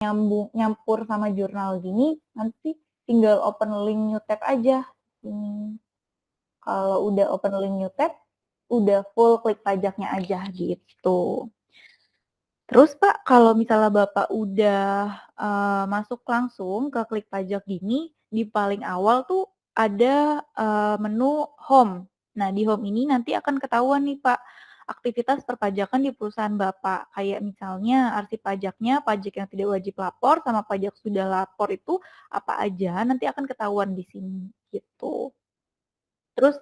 nyampur sama jurnal gini, nanti tinggal open link new tab aja. Kalau udah open link new tab, udah full klik pajaknya aja gitu. Terus Pak, kalau misalnya Bapak udah, masuk langsung ke klik pajak gini, di paling awal tuh ada, menu home. Nah, di home ini nanti akan ketahuan nih Pak, aktivitas perpajakan di perusahaan Bapak. Kayak misalnya arsip pajaknya, pajak yang tidak wajib lapor, sama pajak sudah lapor itu apa aja, nanti akan ketahuan di sini, gitu. Terus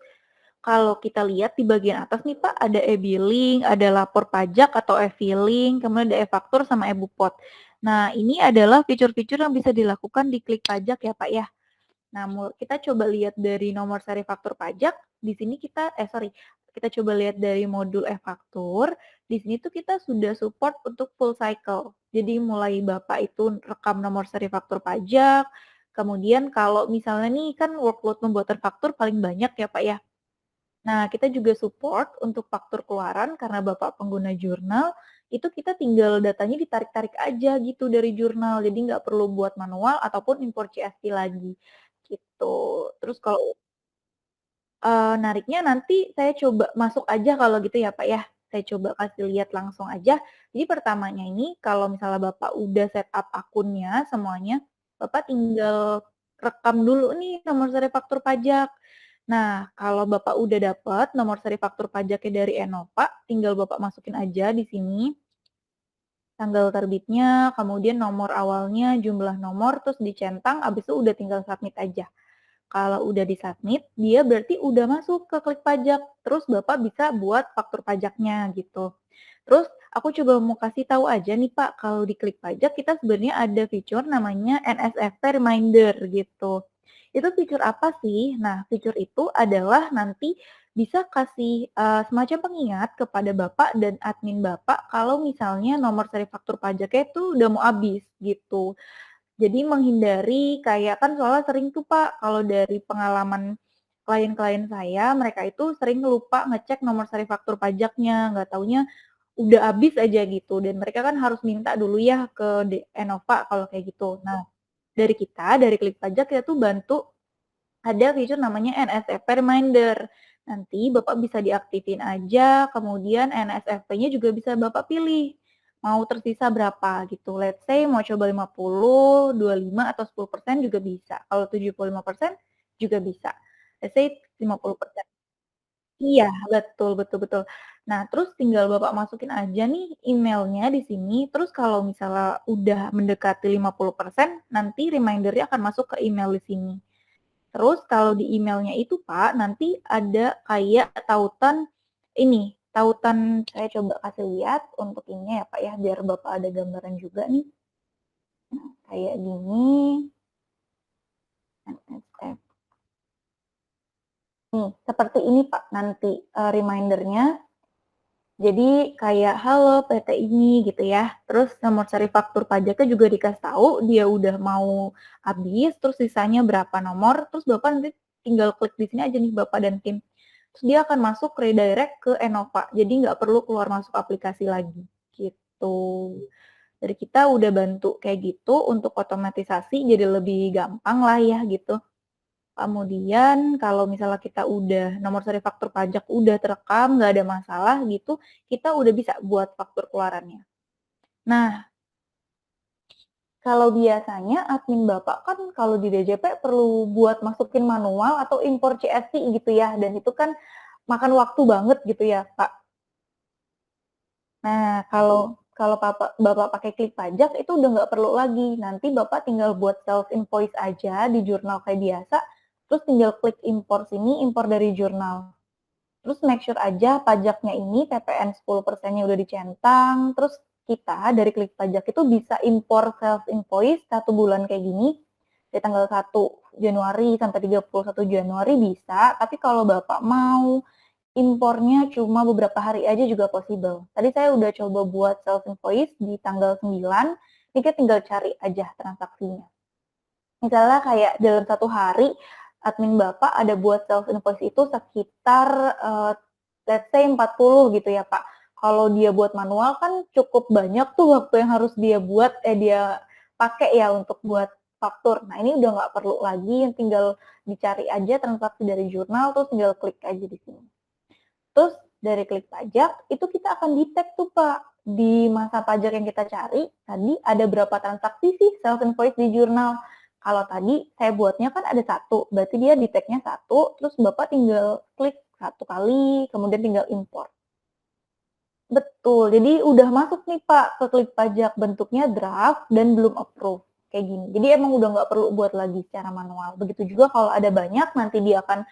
kalau kita lihat di bagian atas nih Pak, ada e-billing, ada lapor pajak atau e-filing, kemudian ada e-faktur sama e-bupot. Nah, ini adalah fitur-fitur yang bisa dilakukan di klik pajak ya Pak ya. Nah, kita coba lihat dari nomor seri faktur pajak, di sini kita coba lihat dari modul e-faktur, di sini tuh kita sudah support untuk full cycle. Jadi mulai Bapak itu rekam nomor seri faktur pajak, kemudian kalau misalnya nih kan workload pembuatan faktur paling banyak ya Pak ya. Nah, kita juga support untuk faktur keluaran karena Bapak pengguna jurnal, itu kita tinggal datanya ditarik-tarik aja gitu dari jurnal, jadi nggak perlu buat manual ataupun import CSV lagi, gitu. Terus kalau nariknya nanti saya coba masuk aja kalau gitu ya, Pak, ya. Saya coba kasih lihat langsung aja. Jadi pertamanya ini kalau misalnya Bapak udah setup akunnya semuanya, Bapak tinggal rekam dulu nih nomor seri faktur pajak. Nah, kalau Bapak udah dapat nomor seri faktur pajaknya dari Enova, tinggal Bapak masukin aja di sini, tanggal terbitnya, kemudian nomor awalnya, jumlah nomor, terus dicentang, habis itu udah tinggal submit aja. Kalau udah di-submit, dia berarti udah masuk ke klik pajak, terus Bapak bisa buat faktur pajaknya gitu. Terus aku coba mau kasih tahu aja nih Pak, kalau di klik pajak kita sebenarnya ada fitur namanya NSFT Reminder gitu. Itu fitur apa sih? Nah, fitur itu adalah nanti bisa kasih, semacam pengingat kepada Bapak dan admin Bapak kalau misalnya nomor seri faktur pajaknya itu udah mau habis gitu. Jadi menghindari kayak kan soalnya sering tuh Pak, kalau dari pengalaman klien-klien saya, mereka itu sering lupa ngecek nomor seri faktur pajaknya, nggak taunya udah habis aja gitu, dan mereka kan harus minta dulu ya ke Enova kalau kayak gitu. Nah, dari kita, dari Klik Pajak, kita tuh bantu ada fitur namanya NSFP Reminder. Nanti Bapak bisa diaktifin aja, kemudian NSFP-nya juga bisa Bapak pilih, mau tersisa berapa gitu. Let's say mau coba 50, 25, atau 10% juga bisa. Kalau 75% juga bisa. Let's say 50%. Iya, betul betul betul. Nah, terus tinggal Bapak masukin aja nih emailnya di sini, terus kalau misalnya udah mendekati 50%, nanti reminder-nya akan masuk ke email di sini. Terus kalau di emailnya itu Pak, nanti ada kayak tautan ini, tautan saya coba kasih lihat untuk ini ya Pak ya, biar Bapak ada gambaran juga nih. Nah, kayak gini. NSF. Nih, seperti ini Pak nanti reminder-nya. Jadi kayak halo PT ini gitu ya. Terus nomor seri faktur pajaknya juga dikasih tahu dia udah mau habis, terus sisanya berapa nomor, terus Bapak nanti tinggal klik di sini aja nih Bapak dan tim. Terus dia akan masuk redirect ke Enova. Jadi nggak perlu keluar masuk aplikasi lagi gitu. Dari kita udah bantu kayak gitu untuk otomatisasi jadi lebih gampang lah ya gitu. Kemudian kalau misalnya kita udah nomor seri faktur pajak udah terekam, nggak ada masalah gitu, kita udah bisa buat faktur keluarannya. Nah, kalau biasanya admin Bapak kan kalau di DJP perlu buat masukin manual atau impor CSV gitu ya, dan itu kan makan waktu banget gitu ya, Pak. Nah, kalau kalau Bapak pakai klik pajak itu udah nggak perlu lagi, nanti Bapak tinggal buat self invoice aja di jurnal kayak biasa, terus tinggal klik impor sini, impor dari jurnal. Terus make sure aja pajaknya ini PPN 10%-nya udah dicentang, terus kita dari klik pajak itu bisa impor self invoice 1 bulan kayak gini, dari tanggal 1 Januari sampai 31 Januari bisa, tapi kalau Bapak mau impornya cuma beberapa hari aja juga possible. Tadi saya udah coba buat self invoice di tanggal 9, ini kita tinggal cari aja transaksinya. Misalnya kayak dalam 1 hari, admin Bapak ada buat self invoice itu sekitar, let's say 40 gitu ya, Pak. Kalau dia buat manual kan cukup banyak tuh waktu yang harus dia buat dia pakai ya untuk buat faktur. Nah, ini udah nggak perlu lagi, tinggal dicari aja transaksi dari jurnal, terus tinggal klik aja di sini. Terus dari klik pajak, itu kita akan detect tuh Pak, di masa pajak yang kita cari, tadi ada berapa transaksi sih self invoice di jurnal. Kalau tadi saya buatnya kan ada satu, berarti dia detect-nya satu, terus Bapak tinggal klik satu kali, kemudian tinggal import. Betul, jadi udah masuk nih Pak ke klik pajak, bentuknya draft dan belum approve, kayak gini. Jadi emang udah nggak perlu buat lagi secara manual. Begitu juga kalau ada banyak, nanti dia akan,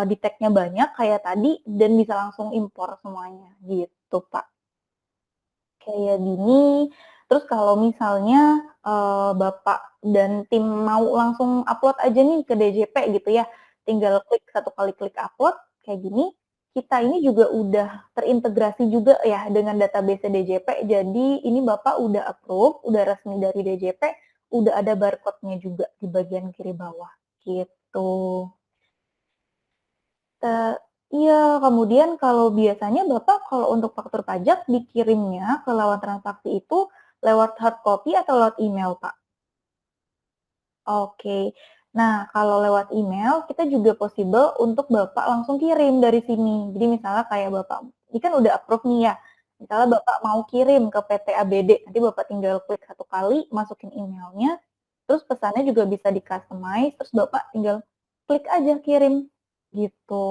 detect-nya banyak kayak tadi dan bisa langsung impor semuanya, gitu Pak. Kayak gini, terus kalau misalnya, Bapak dan tim mau langsung upload aja nih ke DJP gitu ya, tinggal klik satu kali klik upload, kayak gini, kita ini juga udah terintegrasi juga ya dengan database DJP, jadi ini Bapak udah approve, udah resmi dari DJP, udah ada barcode-nya juga di bagian kiri bawah, gitu. Iya, kemudian kalau biasanya Bapak kalau untuk faktur pajak dikirimnya ke lawan transaksi itu lewat hard copy atau lewat email, Pak? Oke. Nah, kalau lewat email kita juga possible untuk Bapak langsung kirim dari sini. Jadi misalnya kayak Bapak ini kan udah approve nih ya, misalnya Bapak mau kirim ke PT ABD, nanti Bapak tinggal klik satu kali, masukin emailnya, terus pesannya juga bisa di-customize, terus Bapak tinggal klik aja kirim, gitu.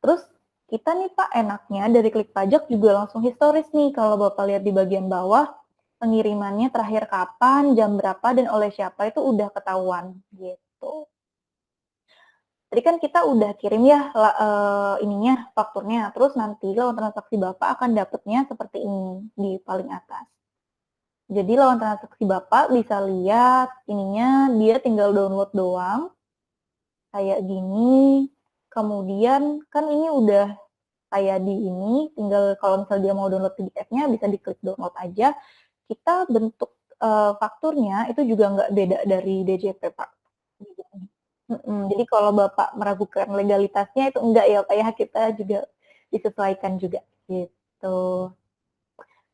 Terus kita nih Pak enaknya dari klik pajak juga langsung historis nih kalau Bapak lihat di bagian bawah, pengirimannya terakhir kapan, jam berapa, dan oleh siapa itu udah ketahuan, gitu. Tadi kan kita udah kirim ya ininya, fakturnya, terus nanti lawan transaksi Bapak akan dapatnya seperti ini di paling atas. Jadi lawan transaksi Bapak bisa lihat ininya, dia tinggal download doang, kayak gini, kemudian kan ini udah kayak di ini, tinggal kalau misalnya dia mau download PDF-nya bisa diklik download aja. Kita bentuk, fakturnya itu juga nggak beda dari DJP, Pak. Jadi kalau Bapak meragukan legalitasnya itu enggak ya, Pak, ya, kita juga disesuaikan juga, gitu.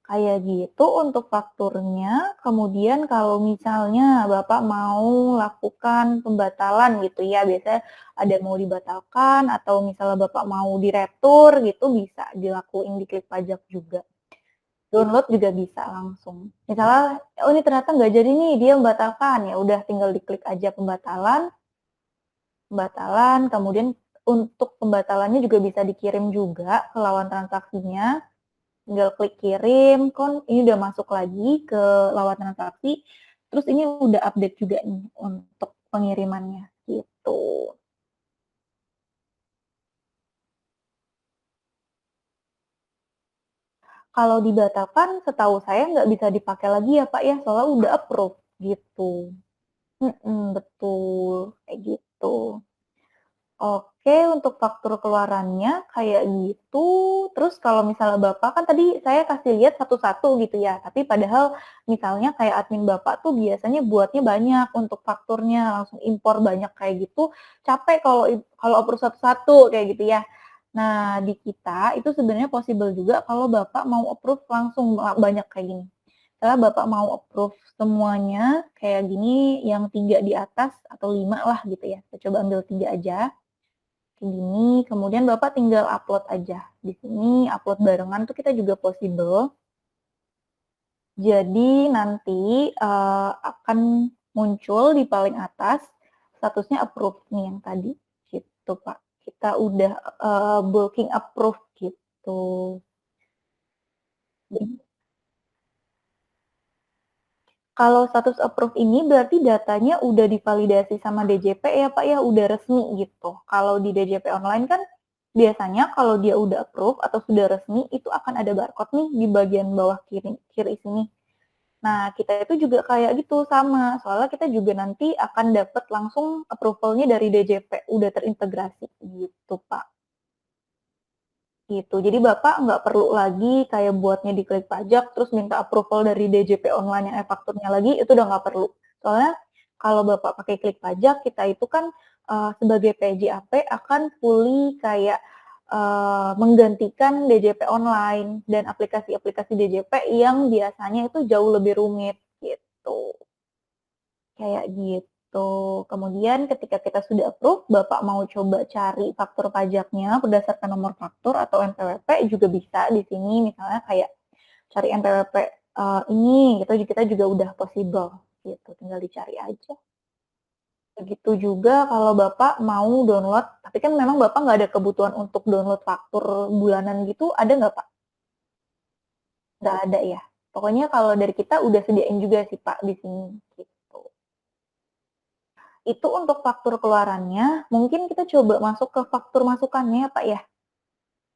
Kayak gitu untuk fakturnya, kemudian kalau misalnya Bapak mau lakukan pembatalan gitu ya, biasanya ada mau dibatalkan atau misalnya Bapak mau diretur gitu bisa dilakuin di klik pajak juga. Download juga bisa langsung. Misalnya, oh ini ternyata nggak jadi nih, dia membatalkan, ya udah tinggal diklik aja pembatalan, pembatalan, kemudian untuk pembatalannya juga bisa dikirim juga ke lawan transaksinya. Tinggal klik kirim, kon ini udah masuk lagi ke lawan transaksi, terus ini udah update juga nih untuk pengirimannya, gitu. Kalau dibatalkan setahu saya nggak bisa dipakai lagi ya, Pak, ya, soalnya udah approve, gitu. Betul, kayak gitu. Oke, untuk faktur keluarannya kayak gitu. Terus kalau misalnya Bapak kan tadi saya kasih lihat satu-satu gitu ya, tapi padahal misalnya kayak admin Bapak tuh biasanya buatnya banyak untuk fakturnya, langsung impor banyak kayak gitu, capek kalau approve satu-satu kayak gitu ya. Nah, di kita itu sebenarnya possible juga kalau Bapak mau approve langsung banyak kayak gini. Misalnya Bapak mau approve semuanya kayak gini yang 3 di atas atau 5 lah gitu ya, saya coba ambil 3 aja. Kayak gini, kemudian Bapak tinggal upload aja. Di sini upload barengan tuh kita juga possible. Jadi nanti, akan muncul di paling atas statusnya approve nih yang tadi, gitu Pak. Kita udah, bulking approve gitu. Kalau status approve ini berarti datanya udah divalidasi sama DJP ya, Pak, ya, udah resmi gitu. Kalau di DJP online kan biasanya kalau dia udah approve atau sudah resmi itu akan ada barcode nih di bagian bawah kiri kiri sini. Nah, kita itu juga kayak gitu sama, soalnya kita juga nanti akan dapat langsung approval-nya dari DJP, udah terintegrasi gitu, Pak. Gitu. Jadi Bapak nggak perlu lagi kayak buatnya di klik pajak, terus minta approval dari DJP online yang e-fakturnya lagi, itu udah nggak perlu. Soalnya kalau Bapak pakai klik pajak, kita itu kan, sebagai PJAP akan fully kayak, menggantikan DJP online dan aplikasi-aplikasi DJP yang biasanya itu jauh lebih rumit, gitu. tuh, kayak gitu. Kemudian ketika kita sudah approve, Bapak mau coba cari faktur pajaknya berdasarkan nomor faktur atau NPWP juga bisa di sini, misalnya kayak cari NPWP, ini gitu, kita juga udah possible gitu, tinggal dicari aja. Begitu juga kalau Bapak mau download, tapi kan memang Bapak nggak ada kebutuhan untuk download faktur bulanan gitu, ada nggak, Pak? Nggak ada ya? Pokoknya kalau dari kita udah sediain juga sih, Pak, di sini, gitu. Itu untuk faktur keluarannya, mungkin kita coba masuk ke faktur masukannya ya, Pak, ya.